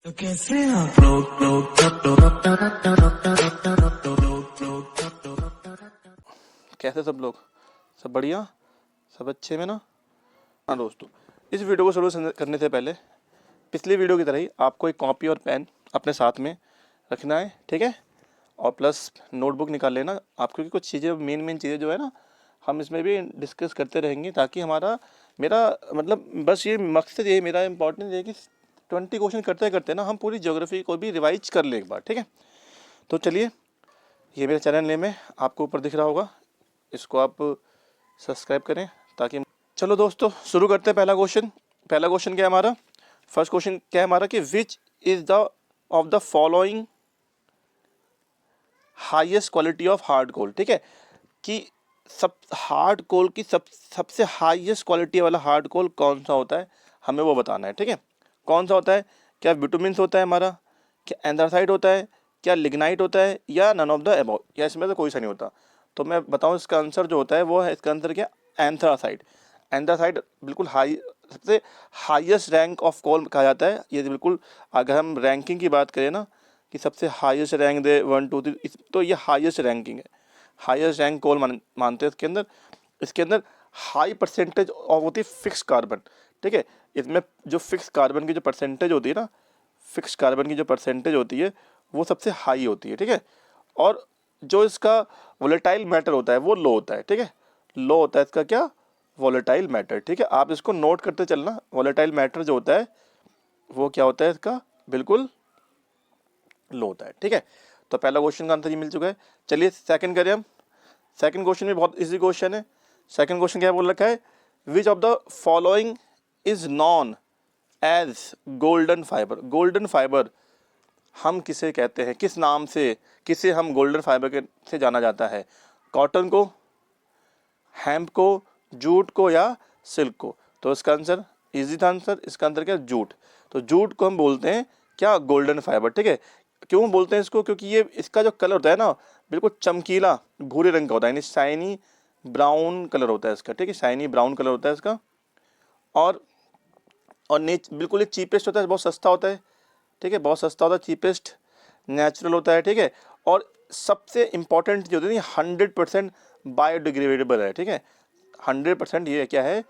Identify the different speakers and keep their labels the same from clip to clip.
Speaker 1: तो कैसे आप
Speaker 2: कैसे सब लोग? सब बढ़िया, सब अच्छे में ना? हाँ दोस्तों, इस वीडियो को शुरू करने से पहले पिछली वीडियो की तरह ही आपको एक कॉपी और पेन अपने साथ में रखना है, ठीक है? और प्लस नोटबुक निकाल लेना आप, क्योंकि कुछ चीज़ें मेन चीज़ें जो है ना, हम इसमें भी डिस्कस करते रहेंगे, ताकि मेरा मतलब बस ये मकसद ये मेरा इंपॉर्टेंट है कि 20 क्वेश्चन करते करते ना हम पूरी ज्योग्राफी को भी रिवाइज कर लें एक बार, ठीक है? तो चलिए, ये मेरा चैनल नेम है, आपको ऊपर दिख रहा होगा, इसको आप सब्सक्राइब करें ताकि। चलो दोस्तों, शुरू करते हैं। पहला क्वेश्चन क्या है हमारा? फर्स्ट क्वेश्चन क्या है हमारा कि which is the of the following highest quality of hard coal, ठीक है? कि सब हार्ड कोल की सबसे हाईएस्ट क्वालिटी वाला हार्ड कोल कौन सा होता है, हमें वो बताना है, ठीक है? कौन सा होता है? क्या बिटुमिन्स होता है हमारा, क्या एंथ्रासाइट होता है, क्या लिग्नाइट होता है, या नन ऑफ द अबव, या इसमें तो कोई सा नहीं होता? तो मैं बताऊं, इसका आंसर जो होता है वो है, इसका आंसर क्या? एंथ्रासाइट। एंथ्रासाइट बिल्कुल सबसे हाईएस्ट रैंक ऑफ कोल कहा जाता है ये, बिल्कुल। अगर हम रैंकिंग की बात करें ना, कि सबसे हाईएस्ट रैंक दे 1 2 3, तो ये हाईएस्ट रैंकिंग है, हाईएस्ट रैंक कोल मानते हैं इसके अंदर हाई परसेंटेज ऑफ होती है फिक्स कार्बन, ठीक है? इसमें जो फिक्स कार्बन की जो परसेंटेज होती है ना, फिक्स कार्बन की जो परसेंटेज होती है वो सबसे हाई होती है, ठीक है? और जो इसका वोलेटाइल मैटर होता है वो लो होता है, ठीक है? लो होता है इसका क्या? वोलेटाइल मैटर, ठीक है? आप इसको नोट करते चलना, वोलेटाइल मैटर जो होता है वो क्या होता है इसका? बिल्कुल लो होता है, ठीक है? तो पहला क्वेश्चन का आंसर ये मिल चुका है। चलिए सेकंड करें हम। सेकंड क्वेश्चन भी बहुत इजी क्वेश्चन है। सेकंड क्वेश्चन क्या बोल रखा है? Which of the following is known as golden fibre. Golden fibre हम किसे कहते हैं, किस नाम से किसे हम गोल्डन फाइबर के से जाना जाता है? कॉटन को, हेम्प को, जूट को, या सिल्क को? तो इसका आंसर इजी था आंसर, इसका आंसर क्या? जूट। तो जूट को हम बोलते हैं क्या? गोल्डन फाइबर, ठीक है? क्यों बोलते हैं इसको? क्योंकि ये इसका जो कलर होता है ना, बिल्कुल चमकीला भूरे रंग का होता है, यानी शाइनी ब्राउन कलर होता है इसका, ठीक है? शाइनी ब्राउन कलर होता है इसका। और बिल्कुल ही चीपेस्ट होता है, बहुत सस्ता होता है, ठीक है? बहुत सस्ता होता है, चीपेस्ट, नेचुरल होता है, ठीक है? और सबसे इंपॉर्टेंट जो होती है, 100% बायोडिग्रेडेबल है, ठीक है? 100% ये क्या है?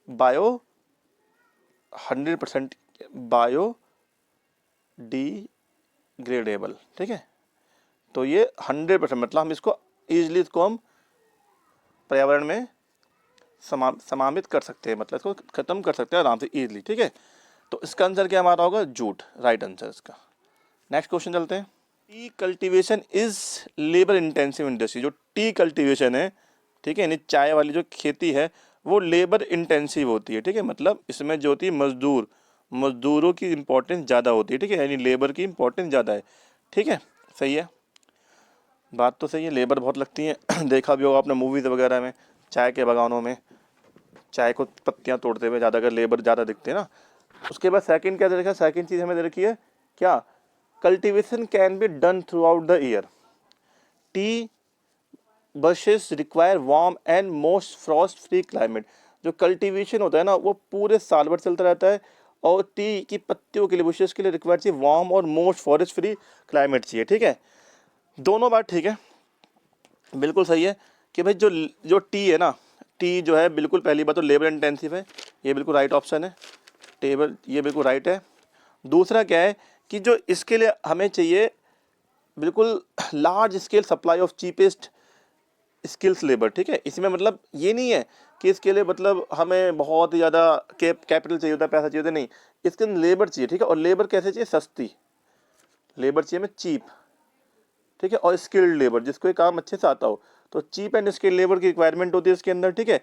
Speaker 2: 100% बायोडिग्रेडेबल, ठीक है? तो ये 100% मतलब हम इसको ईजिली हम पर्यावरण में समावित कर सकते हैं, मतलब इसको खत्म कर सकते हैं आराम से ईजिली, ठीक है? तो इसका आंसर क्या हमारा होगा? जूट, राइट आंसर इसका। नेक्स्ट क्वेश्चन चलते हैं। T cultivation is labour intensive industry. जो टी कल्टीवेशन है, ठीक है, यानी चाय वाली जो खेती है, वो लेबर इंटेंसिव होती है, ठीक है? मतलब इसमें जो होती है मजदूरों की इंपॉर्टेंस ज़्यादा होती है, ठीक है? यानी लेबर की इंपॉर्टेंस ज़्यादा है, ठीक है? सही है, बात तो सही है, लेबर बहुत लगती है। देखा भी होगा आपने मूवीज़ वगैरह में, चाय के बागानों में चाय को पत्तियां तोड़ते हुए ज़्यादा अगर लेबर ज़्यादा दिखते हैं ना। उसके बाद सेकंड क्या दे रखा है? सेकंड चीज़ हमें दे रखी है क्या? Cultivation can be done through out the year. T bushes require warm and most Frost free climate. जो कल्टीवेशन होता है ना, वो पूरे साल भर चलता रहता है, और टी की पत्तियों के लिए, बुशेस के लिए रिक्वायर चाहिए वार्म और मोस्ट फॉरेस्ट फ्री क्लाइमेट चाहिए, ठीक है? दोनों बात ठीक है, बिल्कुल सही है कि भाई जो जो टी है ना, टी जो है बिल्कुल, पहली बात तो लेबर इंटेंसिव है, ये बिल्कुल राइट ऑप्शन है, टेबल ये बिल्कुल राइट है। दूसरा क्या है कि जो इसके लिए हमें चाहिए बिल्कुल large scale supply of cheapest skills labour, ठीक है? इसमें मतलब ये नहीं है कि इसके लिए मतलब हमें बहुत ही ज़्यादा कैपिटल चाहिए होता है, पैसा चाहिए होता है, नहीं, इसके अंदर लेबर चाहिए, ठीक है? और लेबर कैसे चाहिए? सस्ती लेबर चाहिए, हमें चीप, ठीक है? और स्किल्ड लेबर, जिसको ये काम अच्छे से आता हो। तो चीप एंड स्किल्ड लेबर की रिक्वायरमेंट होती है इसके अंदर, ठीक है?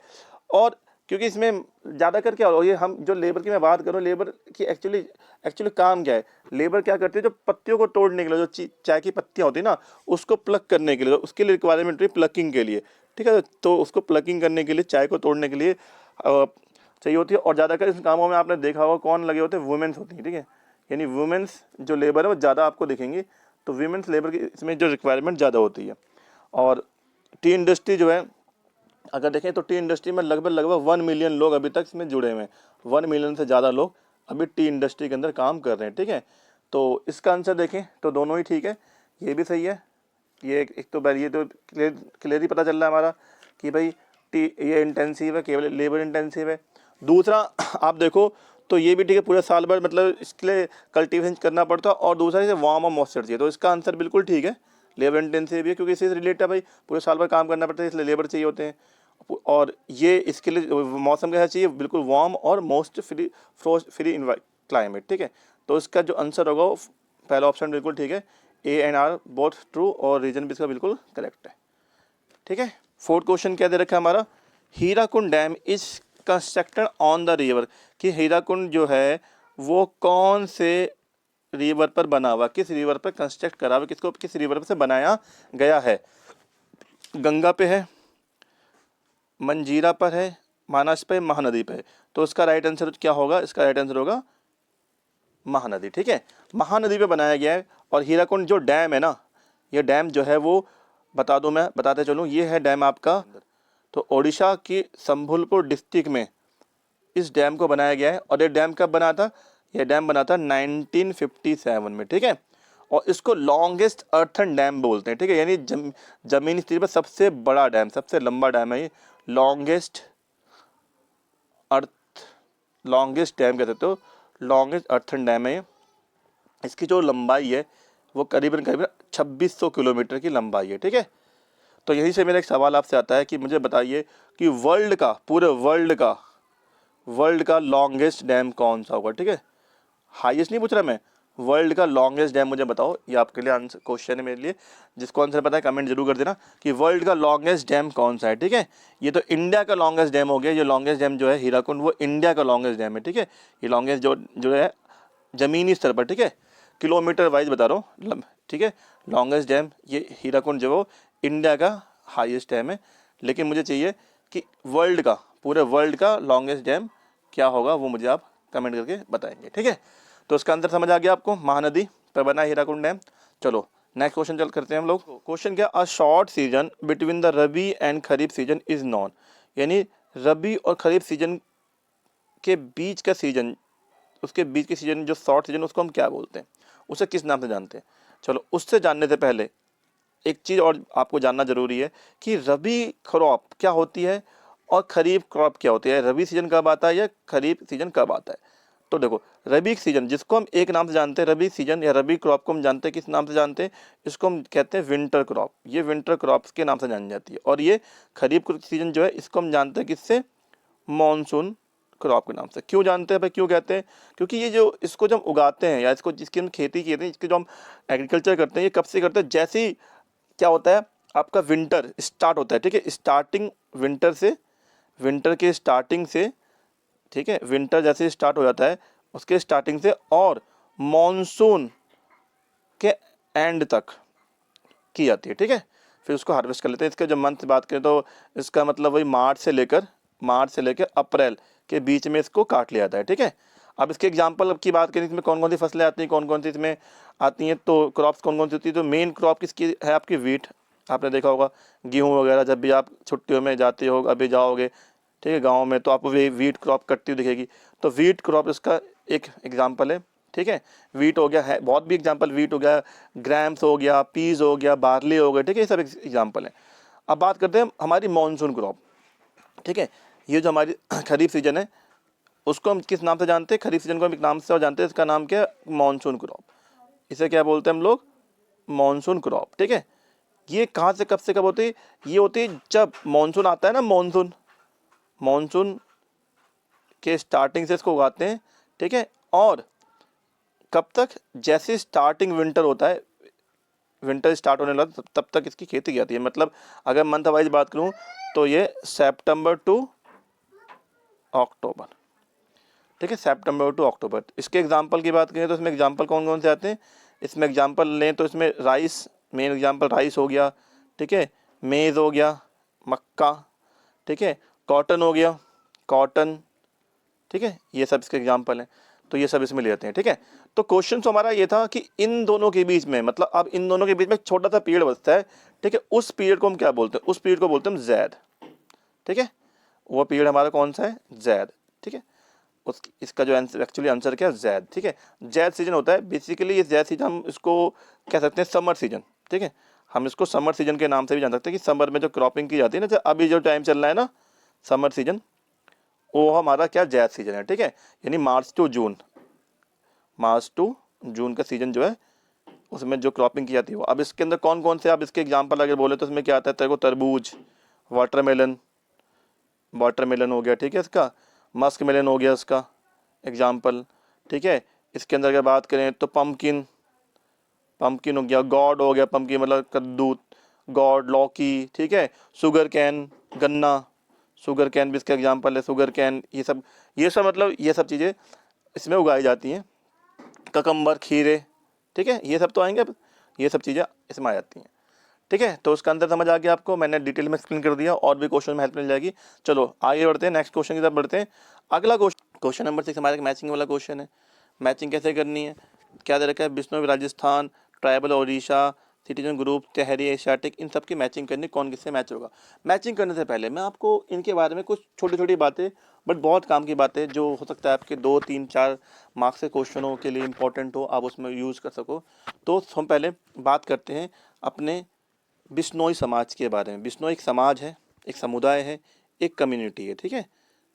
Speaker 2: और क्योंकि इसमें ज़्यादा कर क्या हो, ये हम जो लेबर की मैं बात करूँ, लेबर की एक्चुअली काम क्या है? लेबर क्या करती है? जो पत्तियों को तोड़ने के लिए, जो चाय की पत्तियाँ होती है ना, उसको प्लग करने के लिए, तो उसके लिए रिक्वायरमेंट होती है प्लकिंग के लिए, ठीक है? तो उसको प्लकिंग करने के लिए, चाय को तोड़ने के लिए चाहिए होती है। और ज़्यादातर इन कामों में आपने देखा होगा कौन लगे होते हैं? वुमेन्स होती हैं, ठीक है? यानी वुमेन्स जो लेबर है वो ज़्यादा आपको दिखेंगी, तो वीमेंस लेबर की इसमें जो रिक्वायरमेंट ज़्यादा होती है। और टी इंडस्ट्री जो है, अगर देखें तो टी इंडस्ट्री में लगभग 1 मिलियन लोग अभी तक इसमें जुड़े हुए हैं। 1 मिलियन से ज़्यादा लोग अभी टी इंडस्ट्री के अंदर काम कर रहे हैं, ठीक है? तो इसका आंसर देखें तो दोनों ही ठीक है, ये भी सही है। ये एक तो भाई ये तो क्लियर ही पता चल रहा है हमारा कि भाई ये इंटेंसिव है, केवल लेबर इंटेंसिव है। दूसरा आप देखो तो ये भी ठीक है, पूरे साल भर मतलब इसके लिए कल्टीवेशन करना पड़ता है, और दूसरा इसे वार्म और मॉइस्चर चाहिए। तो इसका आंसर बिल्कुल ठीक है, लेबर इंटेंसिव भी है, क्योंकि इससे रिलेटेड है भाई, पूरे साल भर काम करना पड़ता है, इसलिए लेबर चाहिए होते हैं। और ये इसके लिए मौसम कैसा चाहिए, बिल्कुल वार्म और most free frost free climate, ठीक है। तो इसका जो आंसर होगा वो पहला ऑप्शन बिल्कुल ठीक है, A and R both true, और रीजन भी इसका बिल्कुल करेक्ट है, ठीक है। फोर्थ क्वेश्चन क्या दे रखा है हमारा, Hirakud dam is constructed on the river, कि हीराकुंड जो है वो कौन से रिवर पर बना हुआ, किस रिवर पर कंस्ट्रक्ट करा हुआ, किसको किस रिवर से बनाया गया है। गंगा पे है, मंजीरा पर है, मानस पे, महानदी पे। तो इसका राइट आंसर क्या होगा, इसका राइट आंसर होगा महानदी, ठीक है। महानदी पे बनाया गया है। और हीराकुंड जो डैम है ना, ये डैम जो है वो बता दूं, मैं बताते चलूँ, ये है डैम आपका, तो ओडिशा की संबलपुर डिस्ट्रिक्ट में इस डैम को बनाया गया है। और ये डैम कब बना था, ये डैम बना था 1957 में, ठीक है। और इसको लॉन्गेस्ट अर्थन डैम बोलते हैं, ठीक है, यानी जमीनी स्थिति पर सबसे बड़ा डैम, सबसे लंबा डैम है ये, लॉन्गेस्ट डैम कह सकते हो, लॉन्गेस्ट अर्थन डैम है ये। इसकी जो लंबाई है वो करीबन 2600 किलोमीटर की लंबाई है, ठीक है। तो यहीं से मेरा एक सवाल आपसे आता है कि मुझे बताइए कि वर्ल्ड का, पूरे वर्ल्ड का लॉन्गेस्ट डैम कौन सा होगा, ठीक है। हाईएस्ट नहीं पूछ रहा मैं, वर्ल्ड का लॉन्गेस्ट डैम मुझे बताओ। ये आपके लिए आंसर क्वेश्चन है मेरे लिए, जिसको आंसर पता है कमेंट जरूर कर देना कि वर्ल्ड का लॉन्गेस्ट डैम कौन सा है, ठीक है। ये तो इंडिया का लॉन्गेस्ट डैम हो गया, ये लॉन्गेस्ट डैम जो है हीराकुंड, वो इंडिया का लॉन्गेस्ट डैम है, ठीक है। ये लॉन्गेस्ट जो है ज़मीनी स्तर पर, ठीक है, किलोमीटर वाइज बता रहा हूँ, ठीक है। लॉन्गेस्ट डैम ये हीराकुंड जो वो इंडिया का हाईएस्ट डैम है। लेकिन मुझे चाहिए कि वर्ल्ड का, पूरे वर्ल्ड का लॉन्गेस्ट डैम क्या होगा, वो मुझे आप कमेंट करके बताएंगे, ठीक है। तो इसका आंसर समझ आ गया आपको, महानदी पर बना हीराकुंड डैम। चलो नेक्स्ट क्वेश्चन चल करते हैं हम लोग। क्वेश्चन क्या, a short season between the rabi and kharif season is non, यानी रबी और खरीफ सीजन के बीच का सीजन, उसके बीच के सीजन जो शॉर्ट सीजन, उसको हम क्या बोलते हैं, उसे किस नाम से जानते हैं। चलो उससे जानने से पहले एक चीज़ और आपको जानना जरूरी है कि रबी क्रॉप क्या होती है और खरीफ क्रॉप क्या होती है, रबी सीजन कब आता है या खरीफ सीजन कब आता है। तो देखो, रबी सीजन जिसको हम एक नाम से जानते हैं, रबी सीजन या रबी क्रॉप को हम जानते हैं किस नाम से जानते हैं, इसको हम कहते हैं विंटर क्रॉप, ये विंटर क्रॉप्स के नाम से जानी जाती है। और ये खरीफ सीजन जो है इसको हम जानते हैं किससे, मॉनसून क्रॉप के नाम से। क्यों जानते हैं भाई, क्यों कहते हैं, क्योंकि ये जो इसको जब उगाते हैं या इसको जिसकी हम खेती की हैं, इसके जो हम एग्रीकल्चर करते हैं, ये कब से करते हैं, जैसे ही क्या होता है आपका विंटर स्टार्ट होता है, ठीक है, स्टार्टिंग विंटर से, विंटर के स्टार्टिंग से, ठीक है, विंटर जैसे स्टार्ट हो जाता है उसके स्टार्टिंग से, और मॉनसून के एंड तक की जाती है, ठीक है। फिर उसको हार्वेस्ट कर लेते हैं। इसके जब मंथ बात करें तो इसका मतलब वही मार्च से लेकर अप्रैल के बीच में इसको काट लिया जाता है, ठीक है। अब इसके एग्जाम्पल की बात करें, इसमें कौन कौन सी फसलें आती हैं, कौन कौन सी इसमें आती हैं, तो क्रॉप्स कौन कौन सी होती है। तो मेन क्रॉप किसकी है आपकी, वीट, आपने देखा होगा गेहूँ वगैरह, जब भी आप छुट्टियों में जाते हो, अभी जाओगे, ठीक है, गाँव में, तो आपको वीट क्रॉप कटती हुई दिखेगी। तो वीट क्रॉप इसका एक एग्जाम्पल है, ठीक है। वीट हो गया, है बहुत भी एग्जाम्पल, वीट हो गया, ग्रैम्स हो गया, पीज हो गया, बार्ली हो गया, ठीक है, ये सब एग्जाम्पल हैं। अब बात करते हैं हमारी मानसून क्रॉप, ठीक है। ये जो हमारी खरीफ सीजन है उसको हम किस नाम से जानते हैं, खरीफ सीजन को हम एक नाम से और जानते हैं, इसका नाम क्या है, मानसून क्रॉप। इसे क्या बोलते हैं हम लोग, मानसून क्रॉप, ठीक है। ये कहाँ से कब से कब होती है, ये होती है जब मानसून आता है ना, मानसून के स्टार्टिंग से इसको उगाते हैं, ठीक है। और कब तक, जैसे स्टार्टिंग विंटर होता है, विंटर स्टार्ट होने लगा तब तक इसकी खेती की जाती है। मतलब अगर मंथ वाइज बात करूं तो ये सितंबर टू अक्टूबर, ठीक है, सितंबर टू अक्टूबर। इसके एग्जांपल की बात करें तो इसमें एग्जांपल कौन कौन से आते हैं, इसमें एग्जांपल लें तो इसमें राइस, मेन एग्जांपल राइस हो गया, ठीक है, मेज़ हो गया, मक्का, ठीक है, कॉटन हो गया, कॉटन, ठीक है, ये सब इसके एग्जांपल हैं। तो ये सब इसमें ले जाते हैं, ठीक है। तो क्वेश्चन तो हमारा ये था कि इन दोनों के बीच में, मतलब अब इन दोनों के बीच में एक छोटा सा पीरियड बचता है, ठीक है, उस पीरियड को हम क्या बोलते हैं, उस पीरियड को बोलते हैं हम ज़ैद, ठीक है। वो पीरियड हमारा कौन सा है, ज़ैद, ठीक है। उस इसका जो आंसर एक्चुअली आंसर क्या है, जैद। ठीक है, जैद सीजन होता है बेसिकली, ये जैद सीजन हम इसको कह सकते हैं समर सीजन। ठीक है, हम इसको समर सीजन के नाम से भी जान सकते हैं कि समर में जो क्रॉपिंग की जाती है ना, जो अभी जो टाइम चल रहा है ना समर सीजन, वो हमारा क्या जैद सीजन है। ठीक है, यानी मार्च टू जून का सीजन जो है उसमें जो क्रॉपिंग की जाती है वो। अब इसके अंदर कौन कौन से आप इसके एग्जाम्पल अगर बोले तो इसमें क्या आता है, तेरे को तरबूज, वाटरमेलन हो गया। ठीक है, इसका मस्क मेलन हो गया इसका एग्जाम्पल। ठीक है, इसके अंदर अगर बात करें तो पम्पकिन हो गया, गॉड हो गया, पम्पकिन मतलब कद्दू, गॉड, लौकी। ठीक है, शुगर कैन, गन्ना, शुगर कैन भी इसका एग्जाम्पल है, शुगर कैन, ये सब मतलब ये सब चीज़ें इसमें उगाई जाती हैं। ककम्बर, खीरे। ठीक है, ये सब तो आएंगे, अब ये सब चीज़ें इसमें आ जाती हैं। ठीक है, तो उसका अंदर समझ आ गया आपको, मैंने डिटेल में एक्सप्लेन कर दिया, और भी क्वेश्चन में हेल्प मिल जाएगी। चलो आगे बढ़ते हैं, नेक्स्ट क्वेश्चन की तरफ बढ़ते हैं। अगला क्वेश्चन नंबर 6 हमारा मैचिंग वाला क्वेश्चन है। मैचिंग कैसे करनी है, क्या दे रखा है, Bishnoi Rajasthan, tribal Odisha, citizen group, Tehri Asiatic, इन सब की मैचिंग करनी, कौन किससे मैच होगा। मैचिंग करने से पहले मैं आपको इनके बारे में कुछ छोटी छोटी बातें, बट बहुत काम की बातें, जो हो सकता है आपके 2, 3, 4 मार्क्स के क्वेश्चनों के लिए इंपॉर्टेंट हो, आप उसमें यूज़ कर सको। तो हम पहले बात करते हैं अपने बिश्नोई समाज के बारे में। बिश्नोई एक समाज है, एक समुदाय है, एक कम्युनिटी है। ठीक है,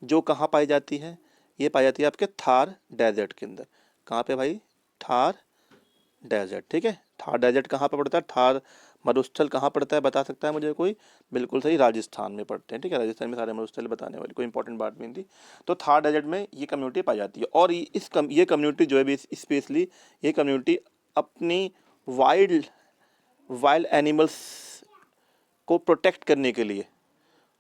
Speaker 2: जो कहाँ पाई जाती है, ये पाई जाती है आपके थार डेजर्ट के अंदर। कहाँ पे भाई, थार डेजर्ट। ठीक है, थार डेजर्ट कहाँ पे पड़ता है, थार मरुस्थल कहाँ पड़ता है, बता सकता है मुझे कोई। बिल्कुल सही, राजस्थान में पड़ते हैं। ठीक है, राजस्थान में सारे मरुस्थल बताने वाली कोई इंपॉर्टेंट बात नहीं थी। तो थार डेजर्ट में ये कम्युनिटी पाई जाती है, और ये कम्युनिटी जो है स्पेशली ये कम्युनिटी अपनी वाइल्ड एनिमल्स को प्रोटेक्ट करने के लिए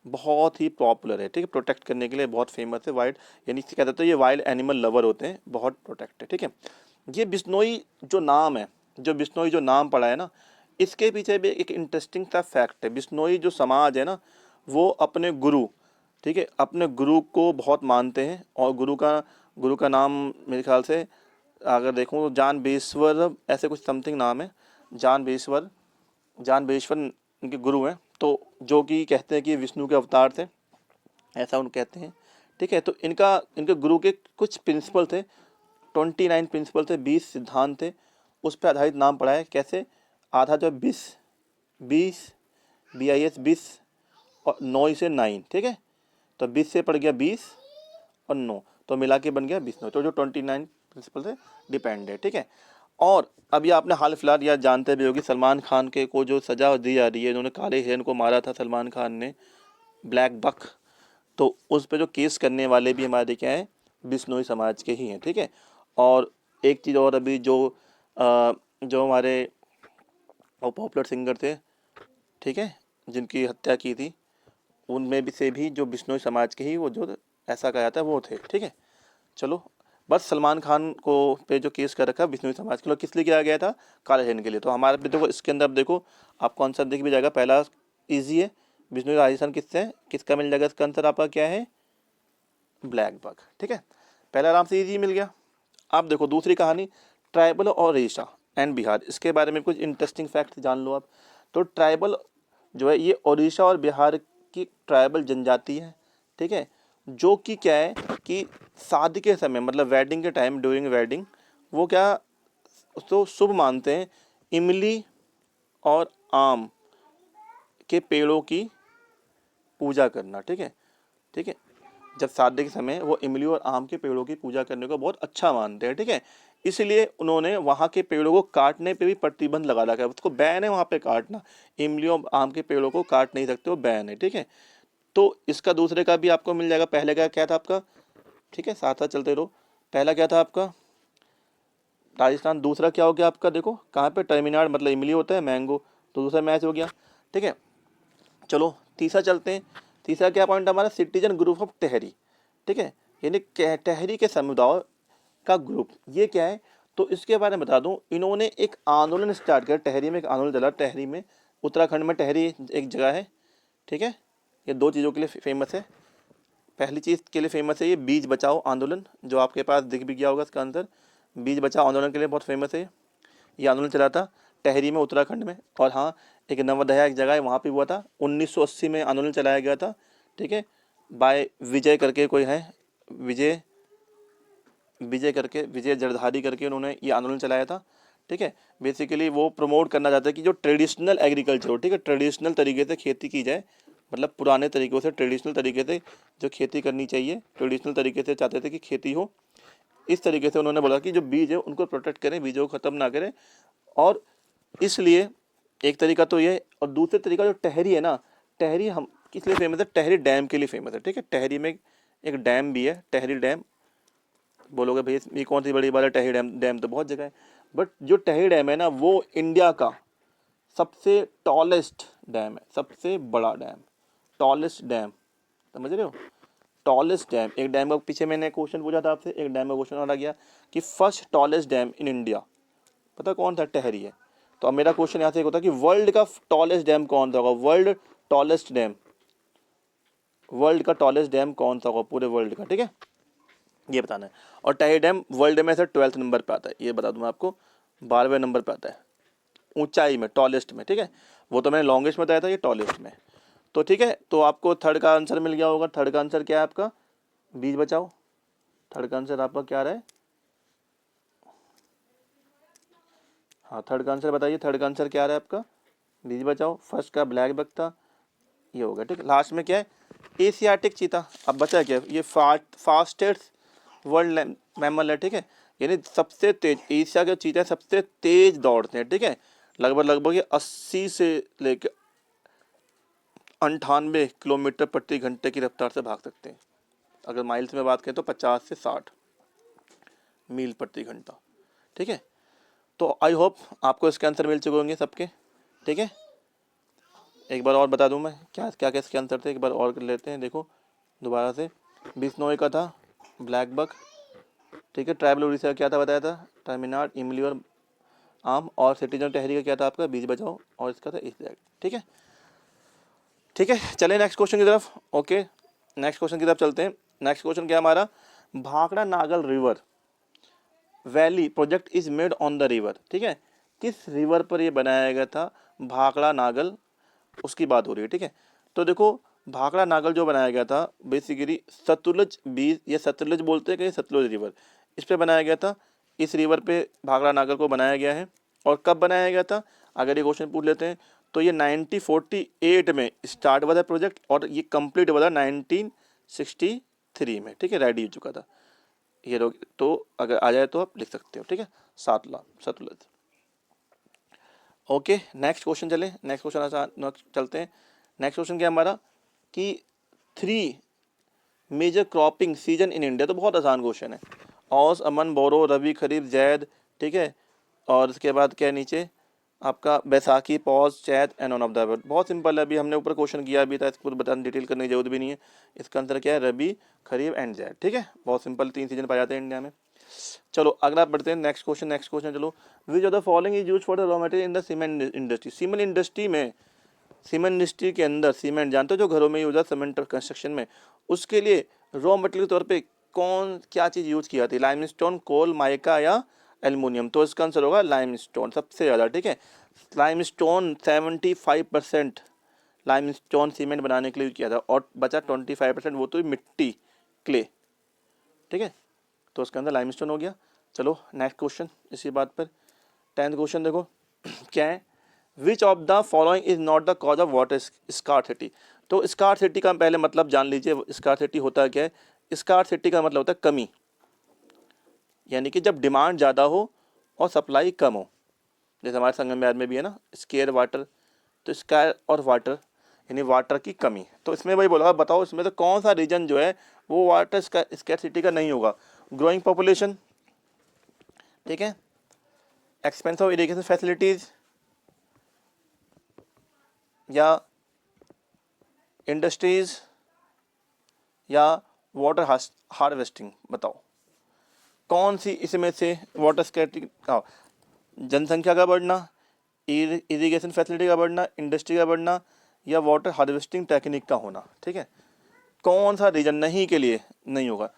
Speaker 2: बहुत ही पॉपुलर है। ठीक है, प्रोटेक्ट करने के लिए बहुत फेमस है। वाइल्ड यानी क्या कहते हैं, ये वाइल्ड एनिमल लवर होते हैं, बहुत प्रोटेक्ट है। ठीक है, ये बिश्नोई जो नाम है, जो बिश्नोई जो नाम पड़ा है ना, इसके पीछे भी एक इंटरेस्टिंग सा फैक्ट है। बिश्नोई जो समाज है ना, वो अपने गुरु, ठीक है, अपने गुरु को बहुत मानते हैं, और गुरु का नाम मेरे ख्याल से अगर देखूँ तो जानबेश्वर ऐसे कुछ समथिंग नाम है। जानबेश्वर इनके गुरु हैं, तो जो कि कहते हैं कि विष्णु के अवतार थे, ऐसा उन कहते हैं। ठीक है, तो इनके गुरु के कुछ प्रिंसिपल थे, 29 प्रिंसिपल थे, 20 सिद्धांत थे, उस पर आधारित नाम पड़ा है। कैसे, आधा जो 20 BIS और 9 से 9। ठीक है, तो 20 से पड़ गया 20 और 9, तो मिला के बन गया 29। तो जो 29 प्रिंसिपल से डिपेंड है। ठीक है, और अभी आपने हाल फिलहाल या जानते भी होगी, सलमान खान के को जो सजा दी जा रही है, इन्होंने काले हिरन को मारा था सलमान खान ने, ब्लैक बक, तो उस पर जो केस करने वाले भी हमारे क्या हैं, बिश्नोई समाज के ही हैं। ठीक है, और एक चीज़ और, अभी जो हमारे पॉपुलर सिंगर थे, ठीक है, जिनकी हत्या की थी, उनमें भी जो बिश्नोई समाज के ही वो जो ऐसा कहा जाता है वो थे। ठीक है, चलो, बस सलमान खान को पे जो केस कर रखा है बिश्नोई समाज के लोग, किस लिए किया गया था, काले हिरन के लिए। तो हमारे भी देखो इसके अंदर देखो आपको आंसर दिख भी जाएगा, पहला इजी है, बिश्नोई राजस्थान किससे, किसका मिल जाएगा इसका आंसर आपका क्या है, ब्लैक बक। ठीक है, पहला आराम से इजी मिल गया। आप देखो दूसरी कहानी, ट्राइबल और ओडिशा एंड बिहार, इसके बारे में कुछ इंटरेस्टिंग फैक्ट जान लो आप। तो ट्राइबल जो है ये ओडिशा और बिहार की ट्राइबल जनजाति है। ठीक है, जो कि क्या है कि शादी के समय मतलब वेडिंग के टाइम, ड्यूरिंग वेडिंग, वो क्या तो शुभ मानते हैं इमली और आम के पेड़ों की पूजा करना। ठीक है, ठीक है, जब शादी के समय वो इमली और आम के पेड़ों की पूजा करने को बहुत अच्छा मानते हैं। ठीक है, इसलिए उन्होंने वहाँ के पेड़ों को काटने पे भी प्रतिबंध लगा रखा है, उसको बैन है वहाँ पे काटना, इमली और आम के पेड़ों को काट नहीं सकते, वो बैन है। ठीक है, तो इसका दूसरे का भी आपको मिल जाएगा। पहले का क्या था आपका, ठीक है, साथ साथ चलते रहो। पहला क्या था आपका राजस्थान, दूसरा क्या हो गया आपका, देखो कहाँ पे, तमिलनाडु, मतलब इमली होता है, मैंगो, तो दूसरा मैच हो गया। ठीक है, चलो तीसरा चलते हैं। तीसरा क्या पॉइंट हमारा, सिटीजन ग्रुप ऑफ टेहरी। ठीक है, यानी टेहरी के समुदाय का ग्रुप, ये क्या है, तो इसके बारे में बता दूं, इन्होंने एक आंदोलन स्टार्ट किया, टेहरी में एक आंदोलन चला, टेहरी में, उत्तराखंड में टेहरी एक जगह है। ठीक है, ये 2 चीज़ों के लिए फेमस है। पहली चीज़ के लिए फेमस है ये बीज बचाओ आंदोलन, जो आपके पास दिख भी गया होगा इसका आंसर, बीज बचाओ आंदोलन के लिए बहुत फेमस है। ये आंदोलन चला था टेहरी में, उत्तराखंड में। और हाँ, एक नवदया एक जगह है, वहाँ पे हुआ था, 1980 में आंदोलन चलाया गया था। ठीक है, बाय विजय करके कोई है, विजय विजय जरधारी करके उन्होंने ये आंदोलन चलाया था। ठीक है, बेसिकली वो प्रमोट करना चाहता है कि जो ट्रेडिशनल एग्रीकल्चर हो, ठीक है, ट्रेडिशनल तरीके से खेती की जाए, मतलब पुराने तरीक़ों से ट्रेडिशनल तरीके से जो खेती करनी चाहिए, ट्रेडिशनल तरीके से चाहते थे कि खेती हो। इस तरीके से उन्होंने बोला कि जो बीज है उनको प्रोटेक्ट करें, बीजों को ख़त्म ना करें। और इसलिए एक तरीका तो ये, और दूसरा तरीका जो टहरी है ना, टहरी हम किस लिए फेमस है? टहरी डैम के लिए फेमस है। ठीक है, टहरी में एक डैम भी है, टहरी डैम। बोलोगे भैया ये कौन सी बड़ी बात है, टहरी डैम? डैम तो बहुत जगह है, बट जो टहरी डैम है ना वो इंडिया का सबसे टॉलेस्ट डैम है, सबसे बड़ा डैम, टॉलेस्ट डैम, समझ रहे हो? Tallest dam. एक डैम का पीछे मैंने क्वेश्चन पूछा था आपसे, एक डैम का क्वेश्चन और आ गया कि first tallest dam in India, पता कौन था? टहरी है। तो अब मेरा क्वेश्चन यहाँ से एक होता है कि वर्ल्ड का टॉलेस्ट डैम कौन सा होगा? वर्ल्ड टॉलेस्ट डैम, वर्ल्ड का टॉलेस्ट डैम कौन सा होगा पूरे वर्ल्ड का? ठीक है, ये बताना है। और टहरी डैम वर्ल्ड में से 12th नंबर पे आता है, ये बता दूं मैं आपको, 12वें नंबर पे आता है ऊंचाई में, टॉलेस्ट में। ठीक है, वो तो मैंने लॉन्गेस्ट में बताया था, ये टॉलेस्ट में। तो ठीक है, तो आपको थर्ड का आंसर मिल गया होगा। थर्ड का आंसर क्या है आपका? बीज बचाओ। थर्ड का आंसर आपका क्या रहा है? हाँ, थर्ड का आंसर बताइए, थर्ड का आंसर क्या रहा है आपका? बीज बचाओ। फर्स्ट का ब्लैक बक था, ये होगा। ठीक है, लास्ट में क्या है? Asiatic cheetah. अब बचा क्या? ये फास्टेस्ट वर्ल्ड मैमल है। ठीक है, यानी सबसे तेज, एशिया के चीते सबसे तेज दौड़ते हैं। ठीक है, लगभग ये 80 से लेकर 98 किलोमीटर प्रति घंटे की रफ्तार से भाग सकते हैं। अगर माइल्स में बात करें तो 50 से 60 मील प्रति घंटा। ठीक है, तो आई होप आपको इसके आंसर मिल चुके होंगे सबके। ठीक है, एक बार और बता दूं मैं क्या क्या क्या इसके आंसर थे, एक बार और कर लेते हैं। देखो दोबारा से, बिश्नोई का था ब्लैक बक। ठीक है, ट्राइबल उड़ीसा का क्या था बताया था? टर्मिनाट, इमली और आम। और सिटीजन टहरी का क्या था आपका? बीज बचाओ। और इसका था एशियाटिक। ठीक है, ठीक है, चलें नेक्स्ट क्वेश्चन की तरफ। ओके, नेक्स्ट क्वेश्चन की तरफ चलते हैं। नेक्स्ट क्वेश्चन क्या हमारा? Bhakra Nangal river valley project is made on the river. ठीक है, किस रिवर पर ये बनाया गया था? भाखड़ा नागल, उसकी बात हो रही है। ठीक है, तो देखो भाखड़ा नागल जो बनाया गया था बेसिकली सतलुज बीच, ये सतलुज बोलते हैं कि सतलुज रिवर, इस पे बनाया गया था। इस रिवर पे भाखड़ा नागल को बनाया गया है। और कब बनाया गया था अगर ये क्वेश्चन पूछ लेते हैं तो ये 1948 में स्टार्ट हुआ था प्रोजेक्ट, और ये कंप्लीट हुआ था 1963 में। ठीक है, रेडी हो चुका था ये लोग। तो अगर आ जाए तो आप लिख सकते हो। ठीक है, सतलुज। ओके, नेक्स्ट क्वेश्चन चले, नेक्स्ट क्वेश्चन चलते हैं। नेक्स्ट क्वेश्चन क्या हमारा कि 3 major cropping season in India. तो बहुत आसान क्वेश्चन है, औस, अमन, बोरो, रबी, खरीफ, जैद। ठीक है, और इसके बाद क्या है नीचे आपका? बैसाखी, पौष, चैत and on off the above. बहुत सिंपल है, अभी हमने ऊपर क्वेश्चन किया भी था, इसको बताने डिटेल करने की जरूरत भी नहीं है। इसका आंसर क्या है? रबी, खरीफ एंड जैद। ठीक है, बहुत सिंपल, 3 सीजन पाए जाते हैं इंडिया में। चलो अगला बढ़ते हैं, नेक्स्ट क्वेश्चन। चलो, विच of the following is used for the raw material in the cement industry. Cement industry में, सीमेंट इंडस्ट्री के अंदर सीमेंट जानते हो जो घरों में यूज होता है सीमेंट कंस्ट्रक्शन में, उसके लिए रॉ मटेरियल के तौर पे क्या चीज़ यूज की जाती है? लाइमस्टोन, कोल, माइका या एल्युमिनियम? तो इसका आंसर होगा लाइमस्टोन, सबसे ज़्यादा। ठीक है, लाइमस्टोन 75% लाइमस्टोन सीमेंट बनाने के लिए यूज किया था, और बचा 25%, वो तो मिट्टी, क्ले। ठीक है, तो उसके अंदर लाइमस्टोन हो गया। चलो नेक्स्ट क्वेश्चन इसी बात पर, 10th क्वेश्चन देखो क्या है? Which of the following is not the cause of water scarcity. तो स्कार्सिटी का पहले मतलब जान लीजिए, स्कार्सिटी होता है क्या है? स्कार्सिटी का मतलब होता है कमी, यानी कि जब डिमांड ज़्यादा हो और सप्लाई कम हो। जैसे हमारे संगम में भी है ना, स्केयर वाटर, तो स्केयर और वाटर यानी वाटर की कमी। तो इसमें वही बोला, बताओ इसमें तो कौन सा रीजन जो है वो वाटर स्कैरसिटी का नहीं होगा? ग्रोइंग पॉपुलेशन, ठीक है, एक्सपेंस ऑफ इरिगेशन फैसिलिटीज, या इंडस्ट्रीज, या वाटर हार्वेस्टिंग। बताओ कौन सी इसमें से वाटर स्कैरसिटी? जनसंख्या का बढ़ना, इरिगेशन फैसिलिटी का बढ़ना, इंडस्ट्री का बढ़ना, या वाटर हार्वेस्टिंग टेक्निक का होना। ठीक है, कौन सा रीजन नहीं के लिए नहीं होगा?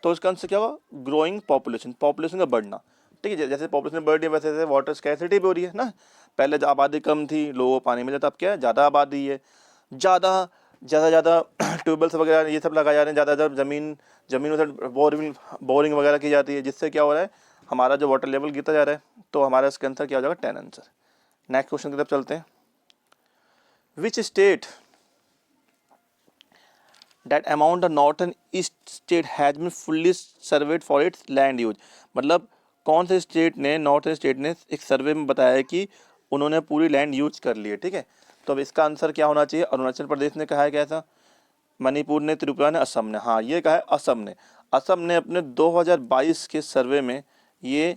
Speaker 2: तो इसका आंसर क्या होगा? ग्रोइंग पॉपुलेशन, पॉपुलेशन का बढ़ना। ठीक है, जैसे पॉपुलेशन बढ़ रही है वैसे वाटर स्कैरसिटी भी हो रही है ना। पहले आबादी कम थी, लोगों को पानी मिला था, अब क्या है? ज़्यादा आबादी है, ज़्यादा ट्यूबवेल्स वगैरह ये सब लगाए जा रहे हैं, ज़्यादा ज़मीन ज़मीनों से बोरिंग वगैरह की जाती है, जिससे क्या हो रहा है, हमारा जो वाटर लेवल गिरता जा रहा है। तो हमारा इसके आंसर क्या हो जाएगा, 10 आंसर। नेक्स्ट क्वेश्चन की तरफ चलते हैं। Which state that amount the northern east state has been fully surveyed for its land use, मतलब कौन से स्टेट ने, नॉर्थन स्टेट ने एक सर्वे में बताया है कि उन्होंने पूरी लैंड यूज कर ली है। ठीक है, तो अब इसका आंसर क्या होना चाहिए, अरुणाचल प्रदेश ने कहा है क्या ऐसा, मणिपुर ने, त्रिपुरा ने, असम ने। हाँ, ये कहा है असम ने। असम ने अपने 2022 के सर्वे में ये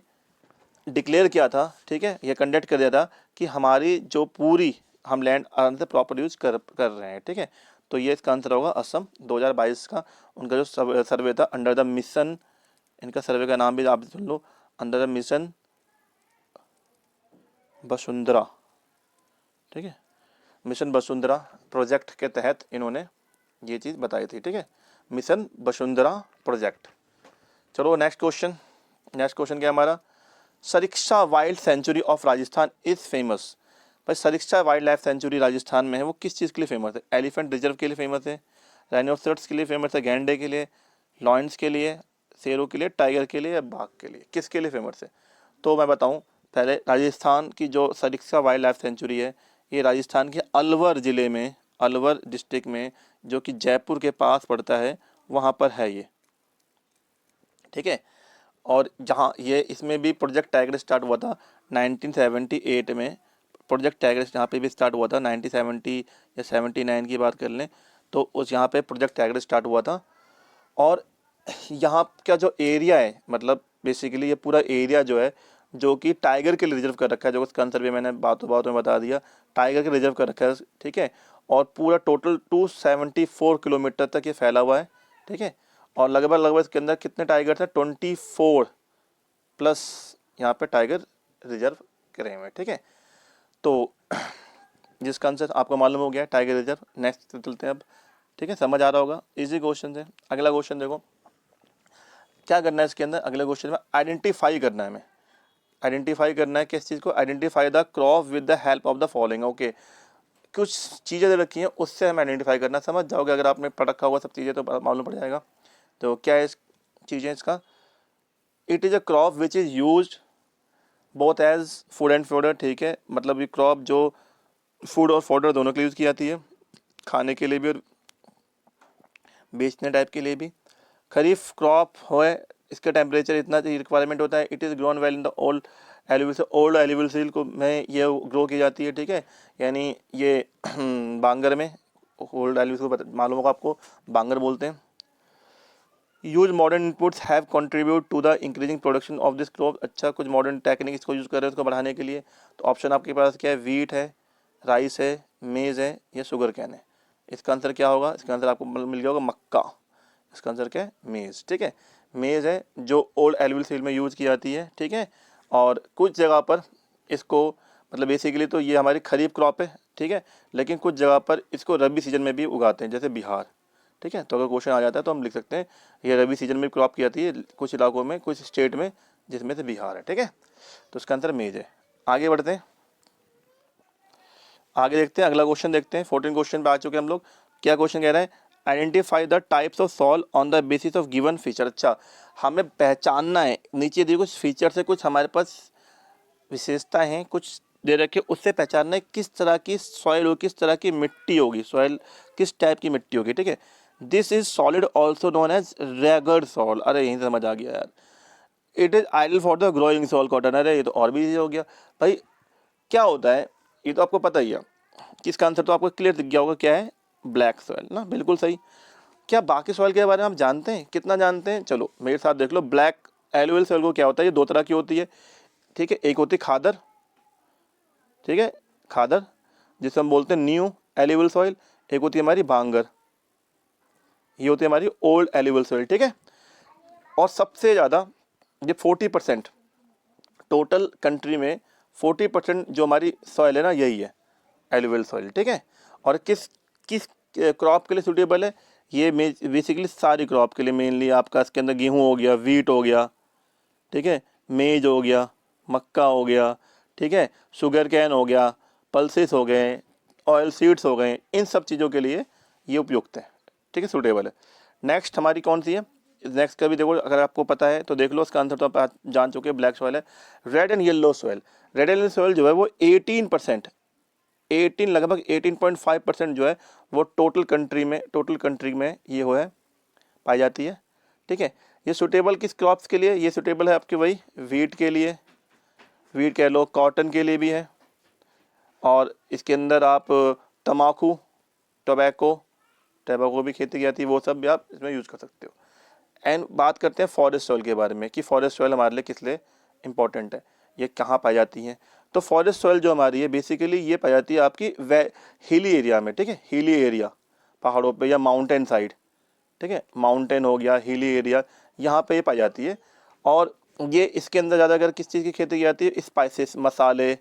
Speaker 2: डिक्लेयर किया था, ठीक है, ये कंडक्ट कर दिया था कि हमारी जो पूरी हम लैंड आराम से प्रॉपर यूज कर रहे हैं। ठीक है, तो ये इसका आंसर होगा असम। 2022 का उनका जो सर्वे था अंडर द मिशन, इनका सर्वे का नाम भी आप सुन लो, अंडर द मिशन वसुंधरा। ठीक है, मिशन वसुंधरा प्रोजेक्ट के तहत इन्होंने ये चीज़ बताई थी। ठीक है, मिशन वसुंधरा प्रोजेक्ट। चलो नेक्स्ट क्वेश्चन। नेक्स्ट क्वेश्चन क्या हमारा, Sariska wild sanctuary of Rajasthan is famous. भाई Sariska wildlife sanctuary Rajasthan में है, वो किस चीज़ के लिए फेमस है? एलिफेंट रिजर्व के लिए फेमस है, राइनोसरस के लिए फेमस है, गैंडे के लिए, लॉयंस के लिए, शेरों के लिए, टाइगर के लिए, या बाघ के लिए, किसके लिए फेमस है? तो मैं बताऊं, पहले राजस्थान की जो सरिस्का वाइल्ड लाइफ सेंचुरी है, ये राजस्थान के अलवर ज़िले में, अलवर डिस्ट्रिक्ट में, जो कि जयपुर के पास पड़ता है, वहाँ पर है ये। ठीक है, और जहाँ ये इसमें भी प्रोजेक्ट टाइगर स्टार्ट हुआ था 1978 में। प्रोजेक्ट टाइगर यहाँ पे भी स्टार्ट हुआ था 1970 या 79 की बात कर लें, तो उस यहाँ पे प्रोजेक्ट टाइगर स्टार्ट हुआ था। और यहाँ का जो एरिया है, मतलब बेसिकली ये पूरा एरिया जो है, जो कि टाइगर के लिए रिजर्व कर रखा है, जो उसका आंसर भी मैंने बातों बातों में बता दिया, टाइगर के रिजर्व कर रखा है। ठीक है, और पूरा टोटल 274 किलोमीटर तक ये फैला हुआ है। ठीक है, और लगभग इसके अंदर कितने टाइगर थे, 24 प्लस यहाँ पे टाइगर रिजर्व करे हुए हैं। ठीक है, तो जिसका आंसर आपको मालूम हो गया टाइगर रिजर्व। नेक्स्ट चलते हैं अब। ठीक है, समझ आ रहा होगा, इजी क्वेश्चन है। अगला क्वेश्चन देखो, क्या करना है इसके अंदर, अगले क्वेश्चन में आइडेंटिफाई करना है हमें। आइडेंटिफाई करना है किस चीज़ को, identify the crop with the help of the following. Okay, कुछ चीज़ें जो रखी हैं उससे हमें आइडेंटिफाई करना, समझ जाओगे अगर आपने पढ़ रखा होगा सब चीज़ें तो मालूम पड़ जाएगा। तो क्या है चीज़ें इसका, it is a crop which is use both as food and fodder. ठीक है, मतलब ये क्रॉप जो फूड और फोडर दोनों के लिए यूज़ की जाती है, खाने के लिए भी और बेचने टाइप के लिए भी। खरीफ क्रॉप है, इसका टेम्परेचर इतना रिक्वायरमेंट होता है। It is grown well in the old alluvial seal को में ये ग्रो की जाती है। ठीक है, यानी ये बांगर में, ओल्ड एलुवियल को मालूम होगा आपको, बांगर बोलते हैं। Use modern inputs have contribute to the increasing production of this crop. अच्छा, कुछ मॉडर्न टेक्निक इसको यूज़ कर रहे हैं उसको बढ़ाने के लिए। तो ऑप्शन आपके पास क्या है, वीट है, राइस है, मेज़ है, या शुगर कैन है। इसका आंसर क्या होगा, इसका आंसर आपको मिल गया होगा मक्का। इसका आंसर क्या है, मेज़। ठीक है, मेज़ है जो ओल्ड एलुवियल सील में यूज़ की जाती है। ठीक है, और कुछ जगह पर इसको, मतलब बेसिकली तो ये हमारी खरीफ क्रॉप है। ठीक है, लेकिन कुछ जगह पर इसको रबी सीजन में भी उगाते हैं, जैसे बिहार। ठीक है, तो अगर क्वेश्चन आ जाता है तो हम लिख सकते हैं ये रबी सीजन में क्रॉप की जाती है कुछ इलाकों में, कुछ स्टेट में, जिसमें से बिहार है। ठीक है, तो इसका आंसर मेज है। आगे बढ़ते हैं, आगे देखते हैं अगला क्वेश्चन देखते हैं। 14 क्वेश्चन पे आ चुके हैं हम लोग। क्या क्वेश्चन कह रहा है, identify the types of soil on the basis of given feature. अच्छा, हमें पहचानना है, नीचे दिए कुछ फीचर से कुछ हमारे पास विशेषता हैं, कुछ दे रखे, उससे पहचानना है किस तरह की सॉइल हो, किस तरह की मिट्टी होगी, सॉइल किस टाइप की मिट्टी होगी। ठीक है, this is solid also known as regur soil. अरे यहीं समझ आ गया यार। It is ideal for the growing soil cotton. अरे ये तो और भी हो गया भाई। क्या होता है ये तो आपको पता ही है, इसका आंसर तो आपको क्लियर दिख गया होगा, क्या है, ब्लैक सॉइल ना, बिल्कुल सही। क्या बाकी सॉइल के बारे में आप जानते हैं, कितना जानते हैं, चलो मेरे साथ देख लो। ब्लैक एलुवियल सॉइल को क्या होता है, ये दो तरह की होती है। ठीक है, एक होती है खादर। ठीक है, खादर जिसे हम बोलते हैं न्यू एलुवियल सॉइल। एक होती है हमारी बांगर, ये होती है हमारी ओल्ड एलुवियल सॉइल। ठीक है, और सबसे ज़्यादा ये 40% टोटल कंट्री में 40% जो हमारी सॉइल है ना, यही है एलुवियल सॉइल। ठीक है, और किस किस क्रॉप के लिए सूटेबल है, ये बेसिकली सारी क्रॉप के लिए। मेनली आपका इसके अंदर गेहूँ हो गया, वीट हो गया, ठीक है, मेज हो गया, मक्का हो गया, ठीक है, शुगर कैन हो गया, पल्सेस हो गए, ऑयल सीड्स हो गए, इन सब चीज़ों के लिए ये उपयुक्त है। ठीक है, सूटेबल है। नेक्स्ट हमारी कौन सी है, नेक्स्ट का भी देखो, अगर आपको पता है तो देख लो, इसका आंसर तो आप जान चुके हैं, ब्लैक सॉइल है। Red and yellow soil, red and yellow soil जो है वो 18%, 18 लगभग 18.5% जो है वो टोटल कंट्री में ये हो है पाई जाती है। ठीक है, ये सूटेबल किस क्रॉप्स के लिए, ये सूटेबल है आपके वही वीट के लिए, वीट कह लो, कॉटन के लिए भी है, और इसके अंदर आप तम्बाकू, टोबैको भी खेती की जाती है, वो सब भी आप इसमें यूज़ कर सकते हो। एंड बात करते हैं फॉरेस्ट सॉइल के बारे में कि फॉरेस्ट सॉइल हमारे लिए किस लिए इंपॉर्टेंट है, ये कहाँ पाई जाती हैं। तो फॉरेस्ट सॉइल जो हमारी है बेसिकली ये पाई जाती है आपकी हिली एरिया में। ठीक है, हिली एरिया, पहाड़ों पे या माउंटेन साइड, ठीक है, माउंटेन हो गया, हिली एरिया, यहाँ पे ये पाई जाती है। और ये इसके अंदर ज़्यादा अगर किस चीज़ की खेती की जाती है, स्पाइसेस, मसाले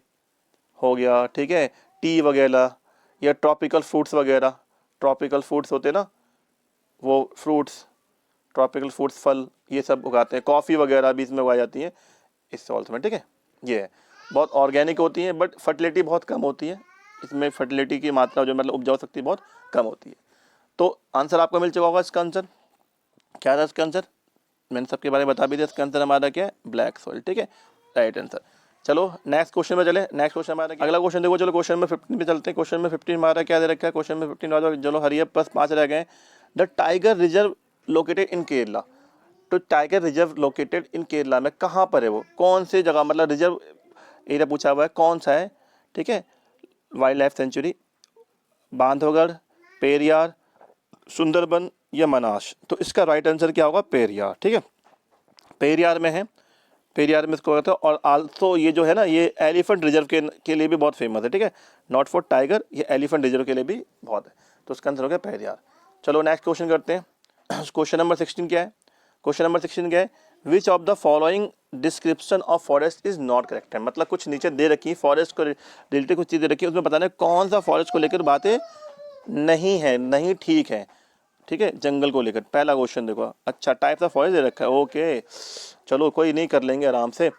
Speaker 2: हो गया, ठीक है, टी वगैरह या ट्रॉपिकल फ्रूट्स वगैरह, ट्रॉपिकल फ्रूट्स होते हैं ना, वो फ्रूट्स, ट्रॉपिकल फ्रूट्स, फल, ये सब उगाते हैं। कॉफ़ी वगैरह भी इसमें उगाई जाती है इस सॉल्ट में। ठीक है, ये है, बहुत ऑर्गेनिक होती हैं, बट फर्टिलिटी बहुत कम होती है इसमें, फर्टिलिटी की मात्रा जो मतलब उपजाऊ शक्ति बहुत कम होती है। तो आंसर आपको मिल चुका होगा। इसका आंसर क्या था, इसका आंसर मैंने सबके बारे में बता भी दिया। इसका आंसर हमारा क्या है, ब्लैक सॉइल। ठीक है, राइट आंसर। चलो नेक्स्ट क्वेश्चन में चले। नेक्स्ट क्वेश्चन हमारा अगला क्वेश्चन देखो, चलो क्वेश्चन में 15 पे चलते हैं। क्वेश्चन में 15 हमारा क्या दे रखा है, क्वेश्चन में 15 चलो हरियप बस 5 रह गए। The tiger reserve located in Kerala, तो tiger reserve located in Kerala में कहाँ पर है वो, कौन सी जगह, मतलब रिजर्व एरिया पूछा हुआ है कौन सा है। ठीक है, wild life sanctuary, Bandhavgarh, Periyar, Sundarban या मनास। तो इसका राइट आंसर क्या होगा, पेरियार। ठीक है, पेरियार में है, पेरियार में इसको कहते हैं। और आल्सो ये जो है ना, ये एलिफेंट रिजर्व के लिए भी बहुत फेमस है। ठीक है, नॉट फॉर टाइगर, ये एलिफेंट रिजर्व के लिए भी बहुत है। तो इसका आंसर हो गया पेरियार। चलो नेक्स्ट क्वेश्चन करते हैं। क्वेश्चन नंबर 16 क्या है, क्वेश्चन नंबर 16 क्या है, which of the following description of forest is not correct है। मतलब कुछ नीचे दे रखी है फॉरेस्ट को रिलेटेड कुछ चीज़ें रखी है, उसमें बताना है कौन सा फॉरेस्ट को लेकर बातें नहीं है, नहीं ठीक है। ठीक है, जंगल को लेकर। पहला क्वेश्चन देखो, अच्छा टाइप्स ऑफ फॉरेस्ट दे रखा है, ओके चलो कोई नहीं, कर लेंगे आराम से।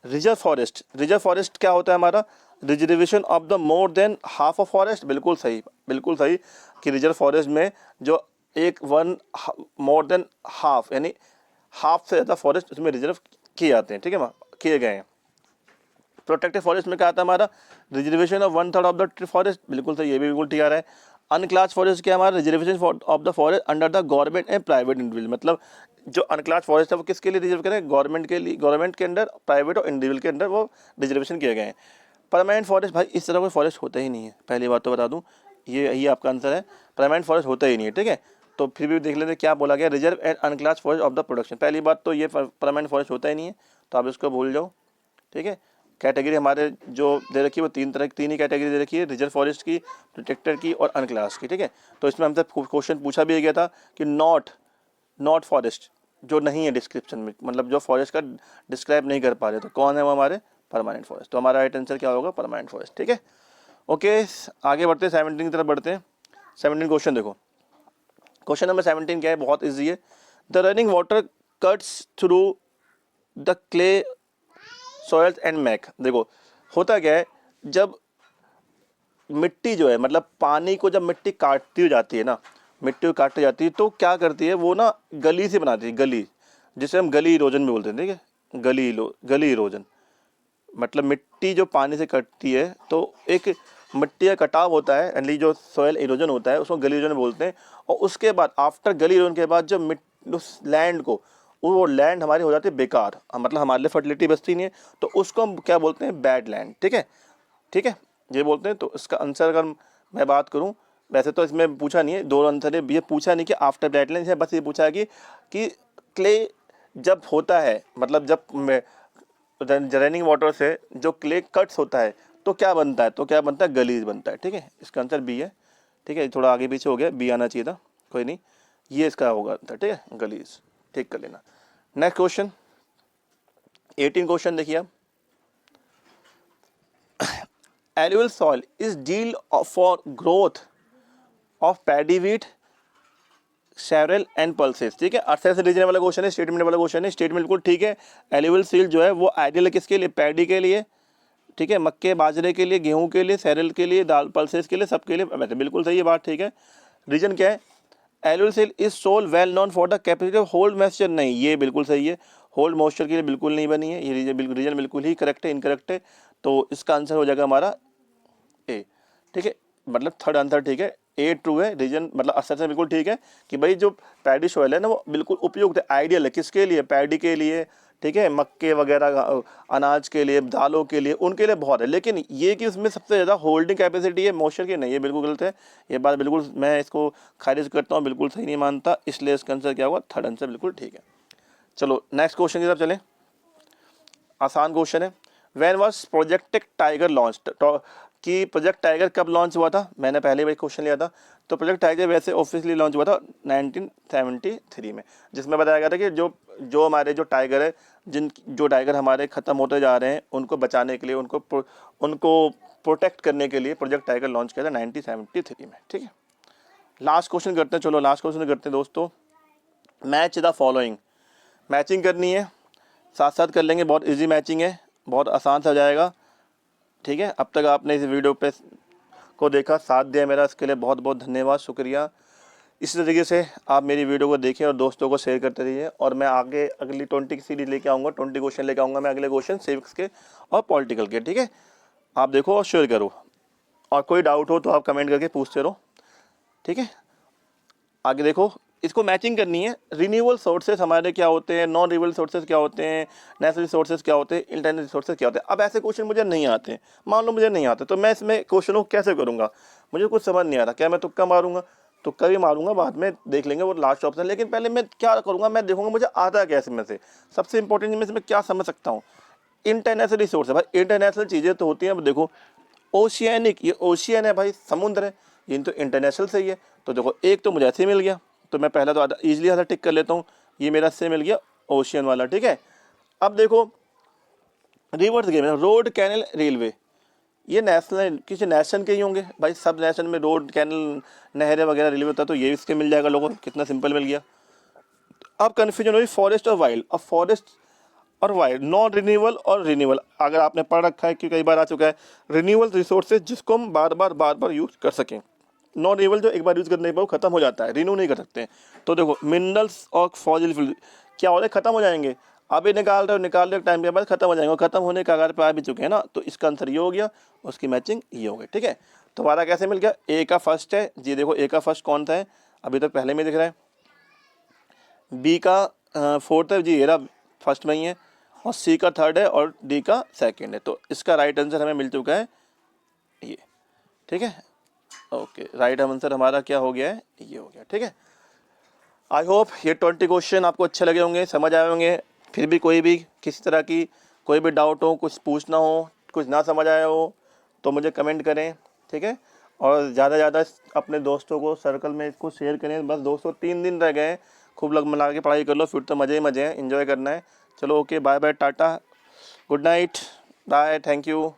Speaker 2: रिजर्व फॉरेस्ट, रिजर्व फॉरेस्ट क्या होता है हमारा, reservation of the more than half of forest. बिल्कुल सही, बिल्कुल सही कि रिजर्व फॉरेस्ट में जो एक मोर देन हाफ, यानी हाफ से ज़्यादा फॉरेस्ट उसमें रिजर्व किए जाते हैं। ठीक है, किए गए हैं। प्रोटेक्टेड फॉरेस्ट में क्या आता है हमारा, reservation of 1/3 of the forest. बिल्कुल सही, ये भी बिल्कुल ठीक आ रहा है। अनक्लास फॉरेस्ट क्या हमारा, reservation of the forest under the government and private individual. मतलब जो अनक्लास फॉरेस्ट है वो किसके लिए रिजर्व करें, गवर्नमेंट के लिए, गवर्नमेंट के अंडर, प्राइवेट और इंडिविजुअल के अंडर वो रिजर्वेशन किए गए हैं। परमानेंट फॉरेस्ट, भाई इस तरह कोई फॉरेस्ट होता ही नहीं है, पहली बात तो बता दूं, ये आपका आंसर है, परमानेंट फॉरेस्ट होता ही नहीं है। ठीक है, तो फिर भी देख लेते क्या बोला गया, reserve and unclass forest of the production. पहली बात तो ये परमानेंट फॉरेस्ट होता ही नहीं है, तो आप इसको भूल जाओ। ठीक है, कैटेगरी हमारे जो दे रखी है वो तीन ही कैटेगरी दे रखी है, रिजर्व फॉरेस्ट की, प्रोटेक्टेड की और अनक्लास की। ठीक है, तो इसमें हमसे क्वेश्चन पूछा भी गया था कि नॉट फॉरेस्ट जो नहीं है डिस्क्रिप्शन में, मतलब जो फॉरेस्ट का डिस्क्राइब नहीं कर पा रहे, तो कौन है वो हमारे, परमानेंट फॉरेस्ट। तो हमारा राइट आंसर क्या होगा, परमानेंट फॉरेस्ट। ठीक है, ओके आगे बढ़ते हैं, 17 की तरफ बढ़ते हैं। 17 क्वेश्चन देखो, क्वेश्चन नंबर 17 क्या है, बहुत ईजी है। The running water cuts through the clay soils and make. देखो होता क्या है, जब मिट्टी जो है, मतलब पानी को जब मिट्टी काटती हो जाती है ना, मिट्टी को काटती जाती है तो क्या करती है वो ना, गली से बनाती है, गली, जिसे हम गली इरोजन में बोलते हैं। ठीक है, गली इरोजन मतलब मिट्टी जो पानी से कटती है, तो एक मिट्टी का कटाव होता है, यानी जो सॉइल इरोजन होता है उसको गली इरोजन बोलते हैं। और उसके बाद आफ्टर गली इरोजन के बाद जो उस लैंड को, वो लैंड हमारी हो जाती है बेकार, मतलब हमारे लिए फर्टिलिटी बचती नहीं है, तो उसको हम क्या बोलते हैं, बैड लैंड। ठीक है, ठीक है, ये बोलते हैं। तो इसका आंसर अगर मैं बात करूं, वैसे तो इसमें पूछा नहीं है, दो आंसर है, ये पूछा नहीं कि आफ्टर बैड लैंड है, बस ये पूछा कि क्ले जब होता है, मतलब जब रनिंग वाटर से जो क्ले कट्स होता है तो क्या बनता है, तो क्या बनता है, गलीज बनता है। ठीक है, इसका आंसर बी है। ठीक है, थोड़ा आगे पीछे हो गया, बी आना चाहिए था, कोई नहीं, ये इसका होगा आंसर। ठीक है, गलीज, ठीक कर लेना। नेक्स्ट क्वेश्चन 18 क्वेश्चन देखिए आप, alluvial soil is deal for growth of paddy wheat several and pulses. ठीक है, अर्थर से रीजन वाला क्वेश्चन है, स्टेटमेंट वाला क्वेश्चन है। स्टेटमेंट बिल्कुल ठीक है, एलुअल सील जो है वो आइडियल है किसके लिए, पैडी के लिए। ठीक है, मक्के बाजरे के लिए, गेहूं के लिए, सेरल के लिए, दाल पल्सेस के लिए, सबके लिए बिल्कुल सही है बात। ठीक है, रीजन क्या है, alluvial soil is so well known for the capacity of hold moisture, नहीं ये बिल्कुल सही है, होल्ड मॉइस्चर के लिए बिल्कुल नहीं बनी है, ये रीजन बिल्कुल ही करेक्ट है, इनकरेक्ट है। तो इसका आंसर हो जाएगा हमारा ए, ठीक है, मतलब थर्ड आंसर ठीक है, ए ट्रू है। रीजन मतलब असर बिल्कुल ठीक है कि भाई जो पैडी सॉइल है ना वो बिल्कुल उपयुक्त है, आइडियल है, किसके लिए, पैडी के लिए, ठीक है, मक्के वगैरह अनाज के लिए, दालों के लिए, उनके लिए बहुत है। लेकिन ये कि उसमें सबसे ज़्यादा होल्डिंग कैपेसिटी है मॉइस्चर की, नहीं, ये बिल्कुल गलत है, ये बात बिल्कुल मैं इसको खारिज करता हूँ, बिल्कुल सही नहीं मानता, इसलिए इसका आंसर क्या हुआ, थर्ड आंसर बिल्कुल ठीक है। चलो नेक्स्ट क्वेश्चन की तरफ चलें, आसान क्वेश्चन है। When was project tiger launched, कि प्रोजेक्ट टाइगर कब लॉन्च हुआ था, मैंने पहले भी क्वेश्चन लिया था। तो प्रोजेक्ट टाइगर वैसे ऑफिशियली लॉन्च हुआ था 1973 में, जिसमें बताया गया था कि जो हमारे जो टाइगर है, जो टाइगर हमारे ख़त्म होते जा रहे हैं, उनको बचाने के लिए, उनको प्रोटेक्ट करने के लिए प्रोजेक्ट टाइगर लॉन्च किया था 1973 में, ठीक है। लास्ट क्वेश्चन करते हैं, चलो लास्ट क्वेश्चन करते हैं दोस्तों। मैच द फॉलोइंग, मैचिंग करनी है, साथ साथ कर लेंगे, बहुत इजी मैचिंग है, बहुत आसान से हो जाएगा, ठीक है। अब तक आपने इस वीडियो पे को देखा, साथ दिया मेरा, इसके लिए बहुत बहुत धन्यवाद, शुक्रिया। इसी तरीके से आप मेरी वीडियो को देखें और दोस्तों को शेयर करते रहिए, और मैं आगे अगली 20 की सीरीज लेके आऊँगा, 20 क्वेश्चन लेके आऊँगा मैं, अगले क्वेश्चन सिविक्स के और पॉलिटिकल के, ठीक है। आप देखो और शेयर करो, और कोई डाउट हो तो आप कमेंट करके पूछते रहो, ठीक है। आगे देखो, इसको मैचिंग करनी है, रिन्यूएबल सोर्सेज हमारे क्या होते हैं, नॉन रिन्यूएबल सोर्सेज क्या होते हैं, नेचुरल रिसोर्सेज क्या होते हैं, इंटरनेट रिसोर्सेज क्या होते हैं। अब ऐसे क्वेश्चन मुझे नहीं आते हैं, मान लो मुझे नहीं आते, तो मैं इसमें क्वेश्चन को कैसे करूँगा, मुझे कुछ समझ नहीं आ रहा, क्या मैं तुक्का मारूंगा, तुक्का भी मारूंगा, बाद में देख लेंगे, वो लास्ट ऑप्शन। लेकिन पहले मैं क्या करूँगा, मैं देखूँगा मुझे आता है क्या इसमें से, सबसे इंपॉर्टेंट मैं इसमें क्या समझ सकता हूँ, इंटरनेशनल रिसोर्स है भाई, इंटरनेशनल चीज़ें तो होती हैं। अब देखो ओशियनिक, ये ओशियन है भाई, समुद्र है, ये तो इंटरनेशनल से ही है। तो देखो एक तो मुझे ऐसे ही मिल गया, तो मैं पहला तो ईजिली ऐसा टिक कर लेता हूँ, ये मेरा से मिल गया ओशियन वाला, ठीक है। अब देखो रिवर्स गेम है, रोड कैनल रेलवे, ये नेशनल किसी नेशन के ही होंगे भाई, सब नेशन में रोड कैनल नहरें वगैरह रेलवे होता है, तो ये इसके मिल जाएगा लोगों को, कितना सिंपल मिल गया। अब कन्फ्यूजन हुई फॉरेस्ट और वाइल्ड, अब फॉरेस्ट और वाइल्ड, नॉन रिन्यूएबल और रिन्यूएबल, अगर आपने पढ़ रखा है कि कई बार आ चुका है, रिन्यूएबल रिसोर्सेज जिसको हम बार बार यूज़ कर सकें, नॉन रिन्यूएबल जो एक बार यूज़ करने के बाद खत्म हो जाता है, रिन्यू नहीं कर सकते। तो देखो मिनरल्स और फॉसिल फ्यूल क्या हो रहे, खत्म हो जाएंगे, अभी निकाल रहे टाइम के बाद खत्म हो जाएंगे, खत्म होने के आधार पर आ भी चुके हैं ना, तो इसका आंसर ये हो गया, उसकी मैचिंग ये हो गई, ठीक है। तो हमारा कैसे मिल गया, ए का फर्स्ट है जी, देखो ए का फर्स्ट कौन सा है, अभी तक पहले में दिख रहा है, बी का फोर्थ है जी, ये रहा फर्स्ट में ही है, और सी का थर्ड है, और डी का सेकंड है। तो इसका राइट आंसर हमें मिल चुका है ये, ठीक है। ओके, राइट आंसर हमारा क्या हो गया है, ये हो गया, ठीक है। आई होप ये 20 क्वेश्चन आपको अच्छे लगे होंगे, समझ आए होंगे। फिर भी कोई भी किसी तरह की कोई भी डाउट हो, कुछ पूछना हो, कुछ ना समझ आया हो, तो मुझे कमेंट करें, ठीक है। और ज़्यादा से ज़्यादा अपने दोस्तों को सर्कल में इसको शेयर करें। बस दोस्तों 3 दिन रह गए हैं, खूब लग मना के पढ़ाई कर लो, फिर तो मज़े ही मज़े हैं, इन्जॉय करना है। चलो okay, bye bye, tata, good night, bye, thank you.